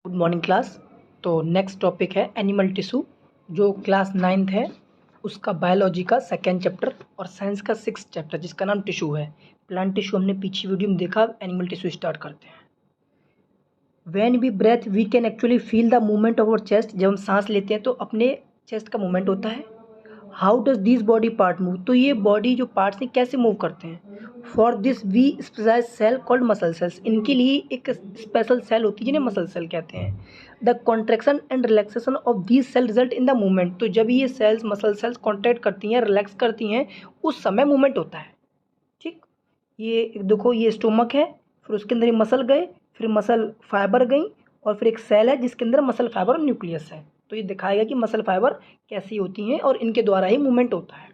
Good morning class. तो next topic है animal tissue, जो क्लास 9th है उसका बायोलॉजी का सेकेंड चैप्टर और साइंस का 6th चैप्टर जिसका नाम टिश्यू है। प्लांट टिश्यू हमने पीछे वीडियो में देखा, एनिमल टिश्यू स्टार्ट करते हैं। When we breathe we can actually feel the movement of our chest. जब हम सांस लेते हैं तो अपने चेस्ट का मूवमेंट होता है। How does this body part move, तो ये बॉडी जो पार्ट्स हैं कैसे मूव करते हैं। For this we specialise cell called muscle cells, इनके लिए एक स्पेशल सेल होती है जिन्हें मसल सेल कहते हैं। The contraction and relaxation of this cell result in the movement, तो जब ये सेल्स मसल सेल्स कॉन्ट्रैक्ट करती हैं, रिलैक्स करती हैं, उस समय मूवमेंट होता है। ठीक, ये देखो, ये स्टोमक है, फिर उसके अंदर ये मसल गए, फिर मसल फाइबर गई, और फिर एक सेल है जिसके अंदर मसल फाइबर और न्यूक्लियस है। तो ये दिखाएगा कि मसल फाइबर कैसी होती हैं और इनके द्वारा ही मूवमेंट होता है।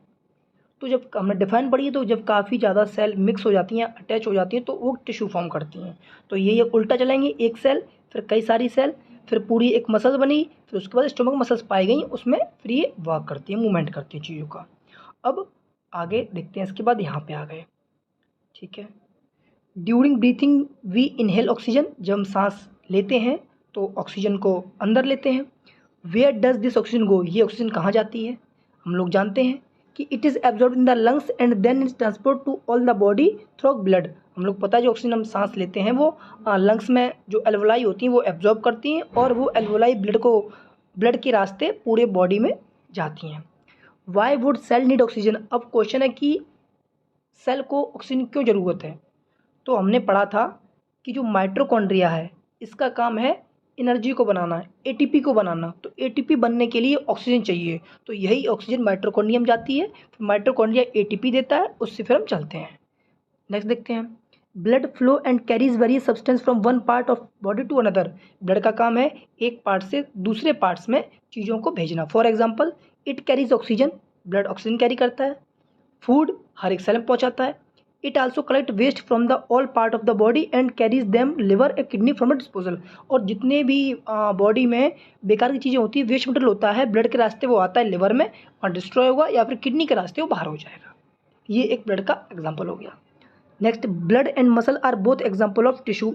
तो जब हमने डिफाइन पढ़ी है, तो जब काफ़ी ज़्यादा सेल मिक्स हो जाती हैं, अटैच हो जाती हैं, तो वो टिश्यू फॉर्म करती हैं। तो ये उल्टा चलेंगे, एक सेल फिर कई सारी सेल, फिर पूरी एक मसल बनी, फिर उसके बाद स्टोमक मसल्स पाई गई, उसमें फिर ये वर्क करती है, मूवमेंट करती है चीज़ों का। अब आगे देखते हैं, इसके बाद यहाँ पे आ गए। ठीक है, during breathing we inhale oxygen, जब हम सांस लेते हैं तो ऑक्सीजन को अंदर लेते हैं। वेयर डज दिस ऑक्सीजन गो, ये ऑक्सीजन कहाँ जाती है, हम लोग जानते हैं कि it is absorb in the lungs and then is transport to all the body through blood. हम लोग पता है जो ऑक्सीजन हम सांस लेते हैं वो लंग्स में जो एल्वोलाई होती हैं वो एब्जॉर्ब करती हैं, और वो एल्वोलाई ब्लड के रास्ते पूरे बॉडी में जाती हैं। Why would cell need oxygen, अब क्वेश्चन है कि सेल को ऑक्सीजन क्यों ज़रूरत है। तो हमने पढ़ा था कि जो माइटोकॉन्ड्रिया है इसका काम है एनर्जी को बनाना, एटीपी को बनाना। तो एटीपी बनने के लिए ऑक्सीजन चाहिए, तो यही ऑक्सीजन माइटोकॉन्ड्रिया में जाती है, फिर माइटोकॉन्ड्रिया एटीपी देता है, उससे फिर हम चलते हैं। नेक्स्ट देखते हैं, blood flow and carries various substance from one part of body to another. Blood का काम है एक पार्ट से दूसरे पार्ट्स में चीज़ों को भेजना। For example, it carries oxygen, blood oxygen carry करता है। फूड हर एक सेल में पहुंचाता है। It also collect waste from the all part of the body and carries them liver a kidney from the disposal. और जितने भी बॉडी में बेकार की चीज़ें होती है, वेस्ट मटेरियल होता है, ब्लड के रास्ते वो आता है लिवर में और डिस्ट्रॉय होगा, या फिर किडनी के रास्ते वो बाहर हो जाएगा। ये एक ब्लड का एग्जाम्पल हो गया। Next, blood and muscle are both example of tissue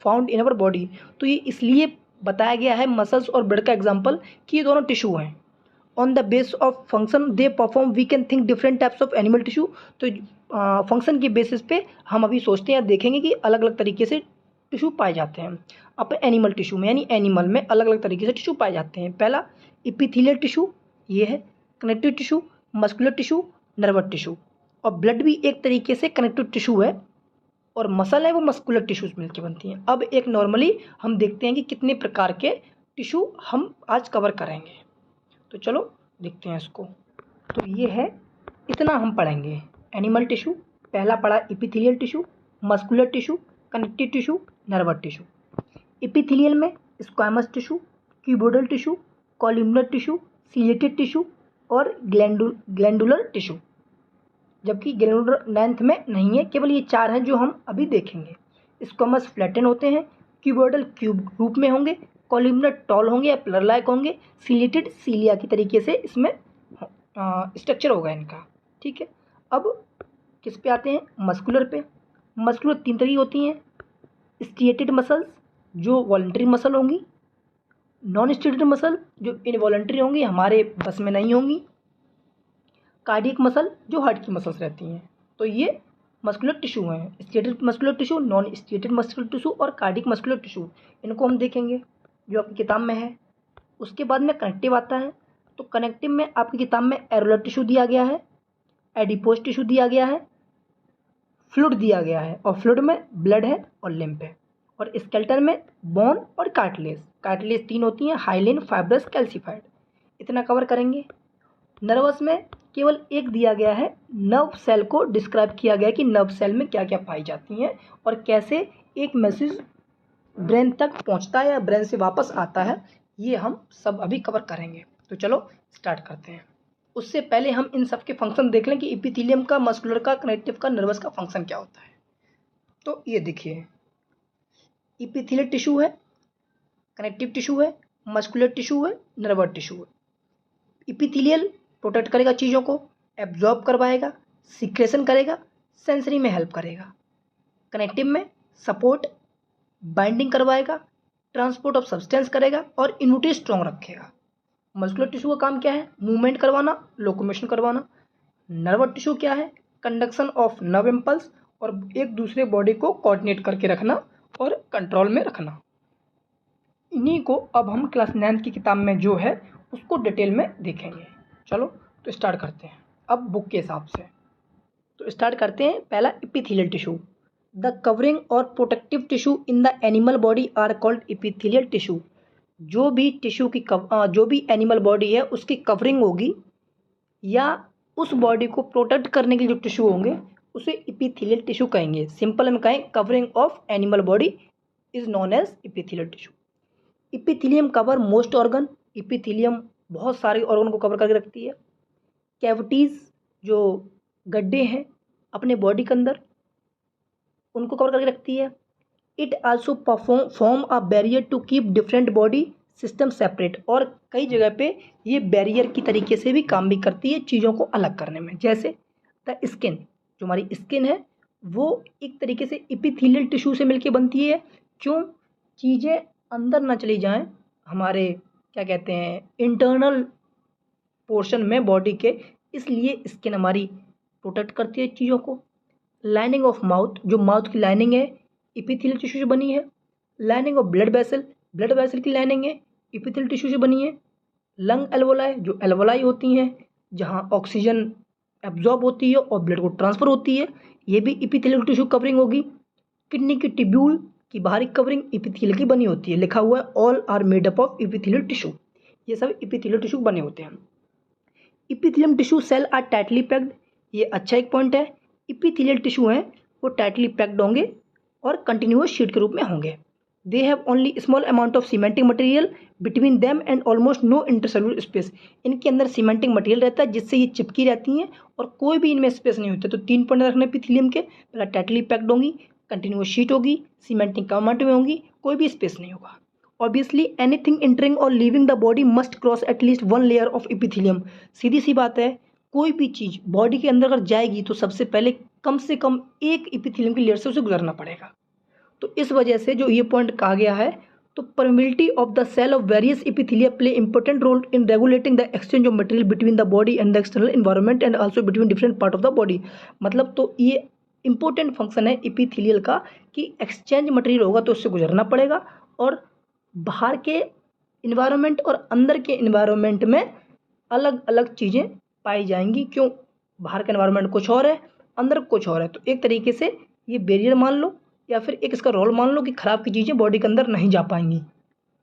found in our body. तो ये इसलिए बताया गया है मसल्स और ब्लड का एग्जाम्पल कि ये दोनों टिश्यू हैं। On the base of function they perform we can think different types of animal tissue. तो फंक्शन के बेसिस पे हम अभी सोचते हैं, देखेंगे कि अलग अलग तरीके से टिश्यू पाए जाते हैं। अब एनिमल टिश्यू में, यानी एनिमल में अलग अलग तरीके से टिश्यू पाए जाते हैं। पहला इपिथेलियल टिश्यू, ये है connective tissue, muscular tissue, nervous tissue. और ब्लड भी एक तरीके से कनेक्टिव टिश्यू है, और मसल है वो मस्कुलर टिश्यूज मिलकर बनती हैं। अब एक नॉर्मली हम देखते हैं कि कितने प्रकार के टिश्यू हम आज कवर करेंगे, तो चलो देखते हैं इसको। तो ये है, इतना हम पढ़ेंगे। एनिमल टिश्यू पहला पढ़ा, epithelial tissue, muscular tissue, connective tissue, nervous tissue. Epithelial में squamous tissue, cuboidal tissue, columnar tissue, ciliated tissue और ग्लैंडुलर टिश्यू। जबकि ग्लैंडुलर 9th में नहीं है, केवल ये 4 हैं जो हम अभी देखेंगे। स्क्वैमस फ्लैटन होते हैं, क्यूबोइडल क्यूब रूप में होंगे, कॉलम्नार टॉल होंगे या पिलर लाइक होंगे, सिलेटेड सीलिया की तरीके से इसमें स्ट्रक्चर होगा इनका। ठीक है, अब किस पे आते हैं, मस्कुलर पे। मस्कुलर 3 तरह की होती हैं, स्ट्रिएटेड मसल्स जो वॉलंटरी मसल होंगी, नॉन स्ट्रिएटेड मसल जो इनवॉलंटरी होंगी, हमारे बस में नहीं होंगी, कार्डियक मसल जो हार्ट की मसल्स रहती हैं। तो ये मस्कुलर टिश्यू हैं, striated muscular tissue, non striated muscular tissue और कार्डियक मस्कुलर टिश्यू। इनको हम देखेंगे जो आपकी किताब में है। उसके बाद में कनेक्टिव आता है। तो कनेक्टिव में आपकी किताब में एरोलर टिश्यू दिया गया है, एडिपोज टिश्यू दिया गया है, फ्लूइड दिया गया है, और फ्लूइड में ब्लड है और लिम्फ है। और स्केलेटन में बोन और कार्टिलेज। कार्टिलेज 3 होती हैं, हाइलिन, फाइब्रस, कैल्सिफाइड। इतना कवर करेंगे। नर्वस में केवल एक दिया गया है, नर्व सेल को डिस्क्राइब किया गया है कि नर्व सेल में क्या क्या पाई जाती हैं और कैसे एक मैसेज ब्रेन तक पहुंचता है या ब्रेन से वापस आता है। ये हम सब अभी कवर करेंगे। तो चलो स्टार्ट करते हैं। उससे पहले हम इन सब के फंक्शन देख लें कि इपिथेलियम का, मस्कुलर का, कनेक्टिव का, नर्वस का फंक्शन क्या होता है। तो ये देखिए, इपिथेलियल टिश्यू है, कनेक्टिव टिश्यू है, मस्कुलर टिश्यू है, नर्वस टिश्यू है। इपिथेलियल प्रोटेक्ट करेगा चीज़ों को, एब्जॉर्ब करवाएगा, सिक्रेशन करेगा, सेंसरी में हेल्प करेगा। कनेक्टिव में सपोर्ट, बाइंडिंग करवाएगा, ट्रांसपोर्ट ऑफ सब्सटेंस करेगा और इम्यूनिटी स्ट्रॉन्ग रखेगा। मस्कुलर टिश्यू का काम क्या है? मूवमेंट करवाना, लोकोमोशन करवाना। नर्वस टिश्यू क्या है? कंडक्शन ऑफ नर्व इम्पल्स और एक दूसरे बॉडी को कोऑर्डिनेट करके रखना और कंट्रोल में रखना। इन्हीं को अब हम क्लास 9 की किताब में जो है उसको डिटेल में देखेंगे। चलो तो स्टार्ट करते हैं अब बुक के हिसाब से। तो स्टार्ट करते हैं। पहला एपिथेलियल टिश्यू। द कवरिंग और protective tissue in the animal body are called epithelial tissue. जो भी टिश्यू की जो भी एनिमल बॉडी है उसकी कवरिंग होगी या उस बॉडी को प्रोटेक्ट करने के लिए जो टिश्यू होंगे उसे एपिथेलियल टिश्यू कहेंगे। सिंपल में कहें covering of animal body is known as epithelial tissue. Epithelium cover most organ. Epithelium बहुत सारे ऑर्गन को कवर करके रखती है। कैविटीज़ जो गड्ढे हैं अपने बॉडी के अंदर उनको कवर करके रखती है। It also form a barrier to keep different body system separate. और कई जगह पे ये बैरियर की तरीके से भी काम भी करती है चीज़ों को अलग करने में। जैसे द स्किन, जो हमारी स्किन है वो एक तरीके से एपिथेलियल टिश्यू से मिलके बनती है। क्यों? चीज़ें अंदर ना चली जाएं हमारे क्या कहते हैं इंटरनल पोर्शन में बॉडी के, इसलिए स्किन हमारी प्रोटेक्ट करती है चीज़ों को। लाइनिंग ऑफ माउथ, जो माउथ की लाइनिंग है एपिथेलियल टिश्यू से बनी है। Lining of blood vessel, blood vessel की लाइनिंग है एपिथेलियल टिश्यू से बनी है। लंग एल्वोलाई, जो एल्वोलाई होती हैं जहाँ ऑक्सीजन एब्जॉर्ब होती है और ब्लड को ट्रांसफ़र होती है, ये भी एपिथेलियल टिश्यू कवरिंग होगी। किडनी की ट्यूब्यूल की बाहरी कवरिंग एपिथेलियल की बनी होती है। लिखा हुआ है all are made up of epithelial tissue. ये सब एपिथेलियल टिश्यू बने होते हैं। Epithelium tissue cell are tightly packed. ये अच्छा एक पॉइंट है। एपिथेलियल टिश्यू हैं वो टाइटली पैक्ड होंगे और कंटिन्यूअस शीट के रूप में होंगे। They have only small amount of cementing material between them and almost no intercellular space. इनके अंदर सीमेंटिंग मटेरियल रहता है जिससे ये चिपकी रहती हैं और कोई भी इनमें स्पेस नहीं होता। तो 3 पॉइंट रखने एपिथेलियम के। पहला टाइटली पैक्ड होंगी, कंटिन्यूअस शीट होगी, सीमेंटिंग कमांड में होंगी, कोई भी स्पेस नहीं होगा। ऑब्वियसली एनीथिंग एंटरिंग और leaving the body must cross at least 1 layer of epithelium. सीधी सी बात है, कोई भी चीज़ बॉडी के अंदर अगर जाएगी तो सबसे पहले कम से कम एक एपिथेलियम की लेयर से उसे गुजरना पड़ेगा। तो इस वजह से जो ये पॉइंट कहा गया है, तो permeability of the cell of various epithelia play important role in regulating the exchange of material between the body and the external environment and also between different part of the body. मतलब तो ये important function है epithelial का कि exchange material होगा तो उससे गुजरना पड़ेगा और बाहर के इन्वायरमेंट और अंदर के इन्वायरमेंट में अलग अलग चीज़ें पाई जाएंगी। क्यों? बाहर का इन्वायरमेंट कुछ और है, अंदर कुछ और है। तो एक तरीके से ये बैरियर मान लो या फिर एक इसका रोल मान लो कि ख़राब की चीज़ें बॉडी के अंदर नहीं जा पाएंगी।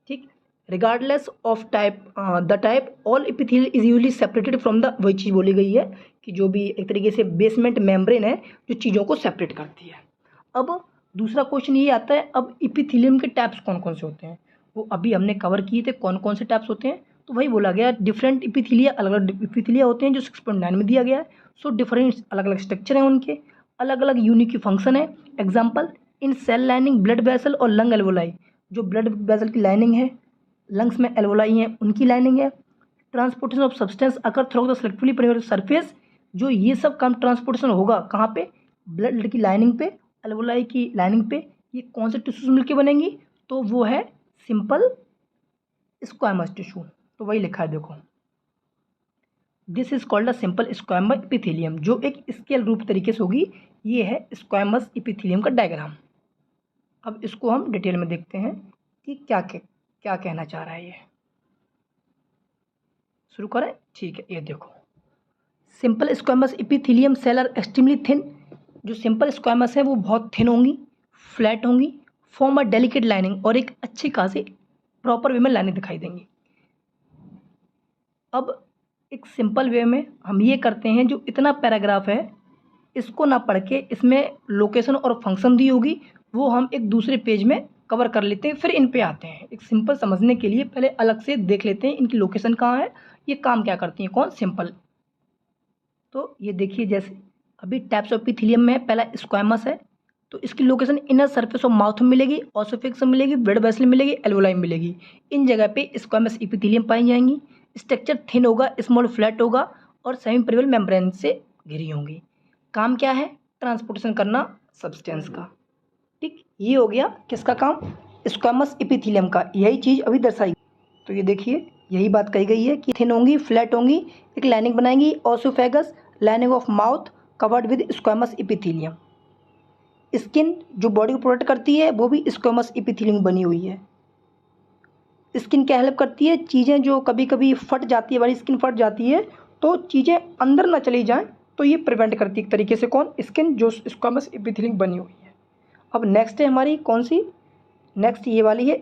ठीक। Regardless of type the type all epithelial is usually separated from the, वही चीज़ बोली गई है कि जो भी एक तरीके से बेसमेंट मेम्ब्रेन है जो चीज़ों को सेपरेट करती है। अब दूसरा क्वेश्चन ये आता है, अब एपिथेलियम के टाइप्स कौन कौन से होते हैं? वो अभी हमने कवर किए थे कौन कौन से टाइप्स होते हैं। तो वही बोला गया डिफरेंट एपिथेलिया, अलग अलग एपिथेलिया होते हैं जो 6.9 में दिया गया है। सो डिफरेंट अलग अलग स्ट्रक्चर हैं उनके, अलग अलग यूनिक फंक्शन है। Example in cell lining blood vessel और लंग एल्वोलाई, जो ब्लड वेसल की लाइनिंग है, लंग्स में एल्वोलाई हैं उनकी लाइनिंग है। Transportation of substance occur through the selectively peripheral surface, जो ये सब काम ट्रांसपोर्टेशन होगा कहाँ पे? ब्लड की लाइनिंग पे, एल्वोलाई की लाइनिंग पे। ये कौन से टिश्यूज मिलकर बनेंगी? तो वो है सिंपल स्क्वैमस टिश्यू। तो वही लिखा है देखो, this is called a simple squamous epithelium, जो एक स्केल रूप तरीके से होगी। ये है स्क्वैमस एपिथेलियम का डायग्राम। अब इसको हम डिटेल में देखते हैं कि क्या कहना चाह रहा है ये। शुरू करें? ठीक है, ये देखो simple squamous epithelium cell are extremely thin. जो सिंपल स्क्वैमस है वो बहुत थिन होंगी, फ्लैट होंगी, फॉर्म अ डेलिकेट लाइनिंग, और एक अच्छी खासी प्रॉपर वे में लाइनिंग दिखाई देंगी। अब एक सिंपल वे में हम ये करते हैं, जो इतना पैराग्राफ है इसको ना पढ़ के इसमें लोकेशन और फंक्शन दी होगी वो हम एक दूसरे पेज में कवर कर लेते हैं, फिर इन पे आते हैं। एक सिंपल समझने के लिए पहले अलग से देख लेते हैं इनकी लोकेशन कहाँ है, ये काम क्या करती हैं, कौन? सिंपल। तो ये देखिए, जैसे अभी टाइप्स ऑफ एपिथेलियम में पहला स्क्वैमस है, तो इसकी location inner surface of mouth में मिलेगी, ऑसोफेक्स में मिलेगी, ब्लड वेसल में मिलेगी, एल्वोलाई में मिलेगी। इन जगह पे स्क्वैमस एपिथेलियम पाई जाएंगी। स्ट्रक्चर थिन होगा, स्मॉल फ्लैट होगा और सेमी पेरिफेरल मेम्ब्रेन से घिरी होंगी। काम क्या है? ट्रांसपोर्टेशन करना सब्सटेंस का। ठीक, ये हो गया किसका काम? स्क्वैमस एपिथेलियम का यही चीज़ अभी दर्शाई। तो ये देखिए यही बात कही गई है कि थिन होंगी, फ्लैट होंगी, एक लाइनिंग बनाएंगी oesophagus, lining of mouth covered with squamous epithelium. Skin जो बॉडी को प्रोटेक्ट करती है वो भी स्क्वैमस एपिथेलियम बनी हुई है। स्किन क्या हेल्प करती है, चीज़ें जो कभी कभी फट जाती है, हमारी स्किन फट जाती है तो चीज़ें अंदर ना चली जाएं, तो ये प्रिवेंट करती है एक तरीके से। कौन? स्किन जो स्क्वैमस एपिथेलियम बनी हुई है। अब नेक्स्ट है हमारी कौन सी? नेक्स्ट ये वाली है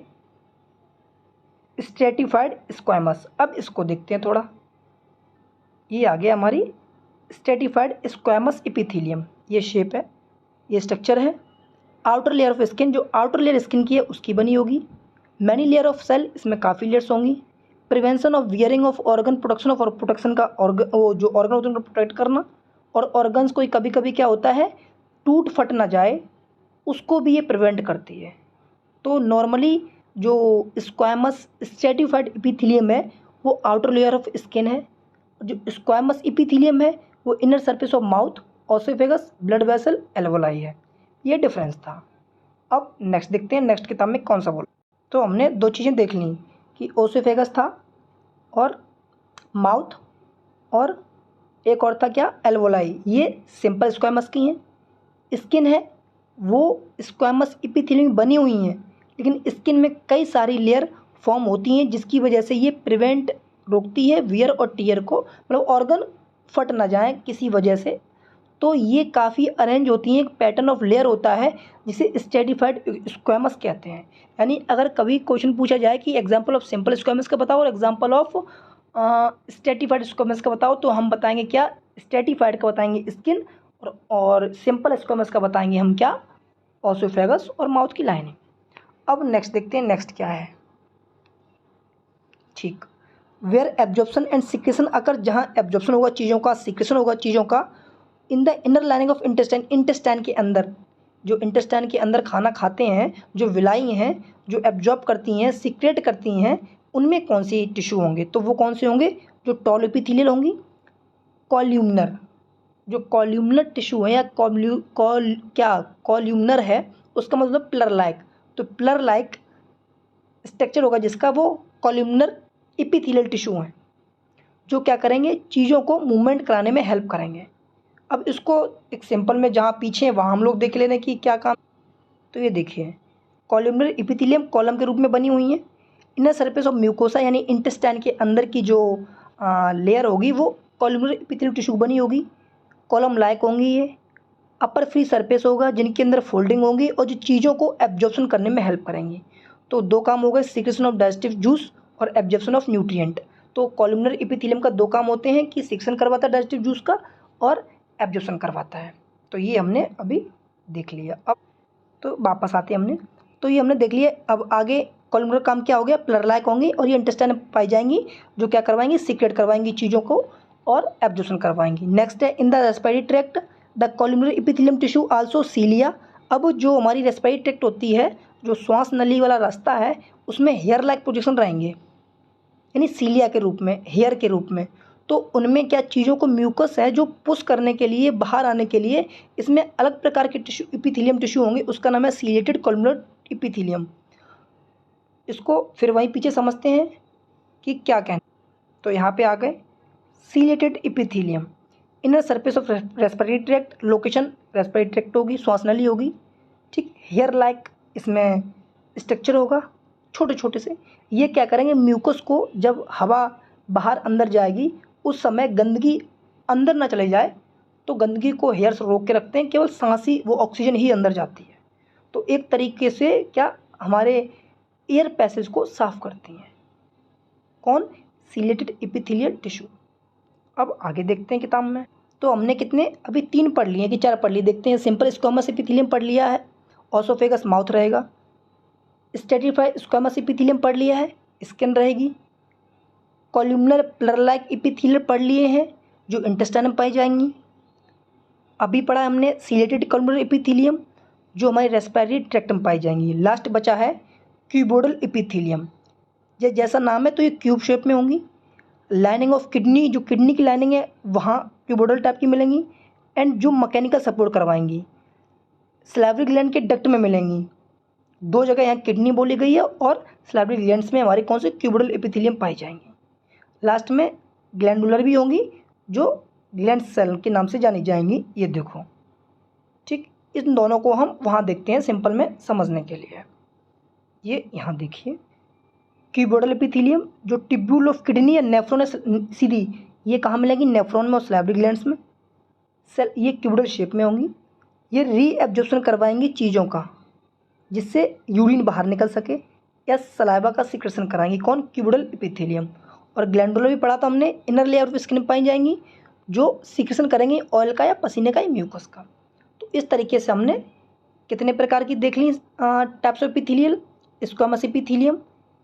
स्ट्रेटिफाइड स्क्वैमस। अब इसको देखते हैं थोड़ा। ये आ गया हमारी स्ट्रेटिफाइड स्क्वैमस एपिथेलियम। ये शेप है, ये स्ट्रक्चर है। आउटर लेयर ऑफ स्किन, जो आउटर लेयर स्किन की है उसकी बनी होगी। मैनी लेयर ऑफ सेल, इसमें काफ़ी लेयर्स होंगी। Prevention of wearing of organ, protection of, और प्रोटेक्शन का वो जो ऑर्गन होते हैं उनको प्रोटेक्ट करना। और ऑर्गन्स को कभी कभी क्या होता है, टूट फट ना जाए, उसको भी ये प्रिवेंट करती है। तो नॉर्मली जो स्क्वैमस स्ट्रेटिफाइड एपिथेलियम है वो आउटर लेयर ऑफ स्किन है। जो स्क्वैमस एपिथेलियम है वो inner surface of mouth, oesophagus, blood vessel, alveoli है। ये डिफरेंस था। अब नेक्स्ट देखते हैं नेक्स्ट किताब में कौन सा बोला। तो हमने दो चीज़ें देख ली कि ओसोफेगस था और माउथ, और एक और था क्या, एल्वोलाई। ये सिंपल स्क्वैमस की हैं। स्किन है वो स्क्वैमस एपिथेलियम बनी हुई हैं, लेकिन स्किन में कई सारी लेयर फॉर्म होती हैं जिसकी वजह से ये प्रिवेंट रोकती है वियर और टीयर को, मतलब ऑर्गन फट ना जाए किसी वजह से। तो ये काफ़ी अरेंज होती हैं, एक पैटर्न ऑफ लेयर होता है जिसे स्ट्रेटिफाइड स्क्वैमस कहते हैं। यानी अगर कभी क्वेश्चन पूछा जाए कि एग्जांपल ऑफ सिंपल स्क्वैमस का बताओ और एग्जांपल ऑफ स्ट्रेटिफाइड स्क्वैमस का बताओ, तो हम बताएंगे क्या, स्ट्रेटिफाइड का बताएंगे स्किन, और सिंपल स्क्वैमस का बताएंगे हम क्या, ओसोफेगस और माउथ की लाइनिंग। अब नेक्स्ट देखते हैं नेक्स्ट क्या है। ठीक, वेयर एब्जॉर्प्शन एंड सिक्रेशन अकर, जहाँ एब्जॉर्प्शन होगा चीज़ों का, सिक्रेशन होगा चीज़ों का। In the inner lining of intestine, intestine के अंदर, जो इंटेस्टाइन के अंदर खाना खाते हैं, जो विलाई हैं, जो एब्जॉर्ब करती हैं, सिक्रेट करती हैं, उनमें कौन सी टिश्यू होंगे, तो वो कौन से होंगे, जो टॉल एपिथेलियल होंगी, कॉल्यूमनर। जो कॉल्यूमनर टिश्यू है या कॉल्यूमनर है, उसका मतलब पिलर लाइक। तो पिलर लाइक स्ट्रक्चर होगा जिसका, वो कॉल्यूमनर एपिथेलियल टिश्यू हैं, जो क्या करेंगे, चीज़ों को मूवमेंट कराने में हेल्प करेंगे। अब इसको एक सिंपल में जहाँ पीछे वहाँ हम लोग देख लेने की क्या काम। तो ये देखिए कॉलमनर एपिथेलियम कॉलम के रूप में बनी हुई है। इनर सरफेस ऑफ म्यूकोसा, यानी इंटेस्टाइन के अंदर की जो लेयर होगी वो कॉलमनर एपिथेलियल टिश्यू बनी होगी। कॉलम लाइक होंगी ये। अपर फ्री सरफेस होगा जिनके अंदर फोल्डिंग होंगी और जो चीज़ों को एब्जॉर्प्शन करने में हेल्प करेंगी। तो दो काम हो गए, सिक्रेशन ऑफ डाइजेस्टिव जूस और एब्जॉर्प्शन ऑफ न्यूट्रिएंट। तो कॉलमनर एपिथेलियम का दो काम होते हैं कि सिक्रेशन करवाता है डाइजेस्टिव जूस का और एब्जॉर्प्शन करवाता है। तो ये हमने अभी देख लिया। अब तो वापस आते हैं हमने, तो ये हमने देख लिया। अब आगे कॉलमनर काम क्या हो गया, प्लर लाइक होंगी और ये इंटेस्टाइन में पाई जाएंगी, जो क्या करवाएंगी, सीक्रेट करवाएंगी चीज़ों को और एब्जॉर्प्शन करवाएंगी। नेक्स्ट है in the respiratory tract the columnar epithelium tissue also cilia. अब जो हमारी रेस्पिरेटरी ट्रैक्ट होती है, जो श्वास नली वाला रास्ता है, उसमें हेयर लाइक प्रोजेक्शन रहेंगे, यानी सीलिया के रूप में, हेयर के रूप में। तो उनमें क्या चीज़ों को म्यूकस है जो पुश करने के लिए, बाहर आने के लिए, इसमें अलग प्रकार के टिश्यू एपिथेलियम टिश्यू होंगे, उसका नाम है सीलिएटेड कॉलमनर एपिथेलियम। इसको फिर वहीं पीछे समझते हैं कि क्या कहना। तो यहाँ पे आ गए ciliated epithelium, inner surface of respiratory tract, location respiratory tract होगी, श्वास नली होगी, ठीक। हेयर लाइक इसमें स्ट्रक्चर होगा, छोटे छोटे से। ये क्या करेंगे, म्यूकस को जब हवा बाहर अंदर जाएगी उस समय गंदगी अंदर ना चले जाए, तो गंदगी को हेयर्स रोक के रखते हैं, केवल सांस ही, वो ऑक्सीजन ही अंदर जाती है। तो एक तरीके से क्या, हमारे एयर पैसेज को साफ करती हैं। कौन, सीलिएटेड एपिथेलियल टिश्यू। अब आगे देखते हैं किताब में। तो हमने कितने, अभी 3 पढ़ लिए कि 4 पढ़ लिए। देखते हैं, सिंपल स्क्वैमस एपिथेलियम पढ़ लिया है, ओसोफेगस माउथ रहेगा। स्ट्रेटिफाइड स्क्वैमस एपिथेलियम पढ़ लिया है, स्किन रहेगी। कॉलमनर प्लर लाइक एपिथेलियम पढ़ लिए हैं, जो इंटेस्टाइन में पाई जाएंगी। अभी पढ़ा हमने सीलिएटेड कॉलमनर एपिथेलियम, जो हमारे रेस्पिरेटरी ट्रैक्ट में पाई जाएंगी। लास्ट बचा है क्यूबोडल एपिथेलियम। ये जैसा नाम है तो ये क्यूब शेप में होंगी। लाइनिंग ऑफ किडनी, जो किडनी की लाइनिंग है वहाँ क्यूबोडल टाइप की मिलेंगी, एंड जो मैकेनिकल सपोर्ट करवाएंगी। सैलिवरी ग्लैंड के डक्ट में मिलेंगी, दो जगह यहाँ किडनी बोली गई है और सलाइवरी ग्लैंड्स में हमारे कौन से क्यूबिडल एपिथेलियम पाए जाएंगे। लास्ट में ग्लैंडुलर भी होंगी जो ग्लैंड सेल के नाम से जानी जाएंगी। ये देखो, ठीक, इन दोनों को हम वहाँ देखते हैं सिंपल में समझने के लिए। ये यहाँ देखिए, क्यूबिडल एपिथेलियम जो ट्यूब्यूल ऑफ किडनी या नेफ्रॉन सीधी, ये कहाँ मिलेंगी, नेफ्रॉन में और सलाइवरी ग्लैंड्स में। सेल ये क्यूबिडल शेप में होंगी। ये रीएब्जॉर्प्शन करवाएंगी चीज़ों का, जिससे यूरिन बाहर निकल सके या सलाइवा का सिक्रेशन कराएंगी, कौन, क्यूबिडल एपिथेलियम। और ग्लैंडुलर भी पढ़ा था हमने, इनर लेयर ऑफ स्किन पाई जाएंगी जो सिक्रेशन करेंगी ऑयल का या पसीने का या म्यूकस का। तो इस तरीके से हमने कितने प्रकार की देख ली types of epithelial, squamous epithelium,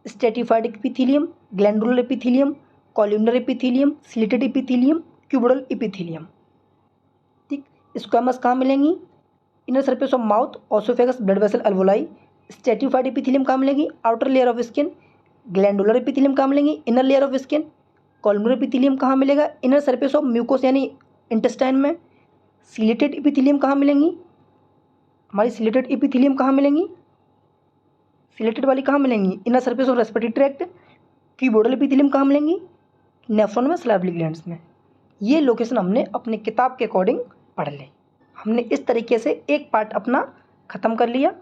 stratified epithelium, glandular epithelium, columnar epithelium, ciliated epithelium, cuboidal epithelium. ठीक, स्क्वामस कहाँ मिलेंगी, inner surface of mouth, oesophagus, blood vessel, alveoli. Stratified epithelium कहाँ मिलेगी, outer layer of skin. Glandular epithelium कहाँ मिलेंगी, inner layer of skin. Columnar epithelium कहाँ मिलेगा, inner surface of mucous यानी इंटेस्टाइन में। सिलेटेड एपिथेलियम कहाँ मिलेंगी, हमारी सिलेटेड एपिथेलियम कहाँ मिलेंगी, सिलेटेड वाली कहाँ मिलेंगी, inner surface of respiratory tract. Cuboidal epithelium कहाँ मिलेंगी, नेफ्रॉन में, सलाइवरी ग्लैंड्स में। ये लोकेशन हमने अपने किताब के अकॉर्डिंग पढ़ ली। हमने इस तरीके से एक पार्ट अपना ख़त्म कर लिया।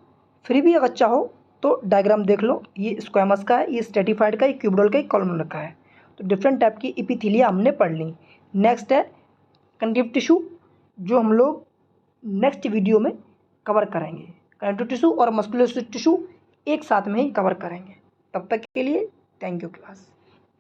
फिर भी अगर चाहो तो डायग्राम देख लो, ये स्क्वामस का है, ये स्ट्रेटिफाइड का है, क्यूबिडल का है, कॉलमनर का है। तो डिफरेंट टाइप की एपिथेलिया हमने पढ़ ली। नेक्स्ट है कनेक्टिव टिश्यू, जो हम लोग नेक्स्ट वीडियो में कवर करेंगे। कनेक्टिव टिश्यू और मस्कुलर टिश्यू एक साथ में ही कवर करेंगे। तब तक के लिए थैंक यू क्लास।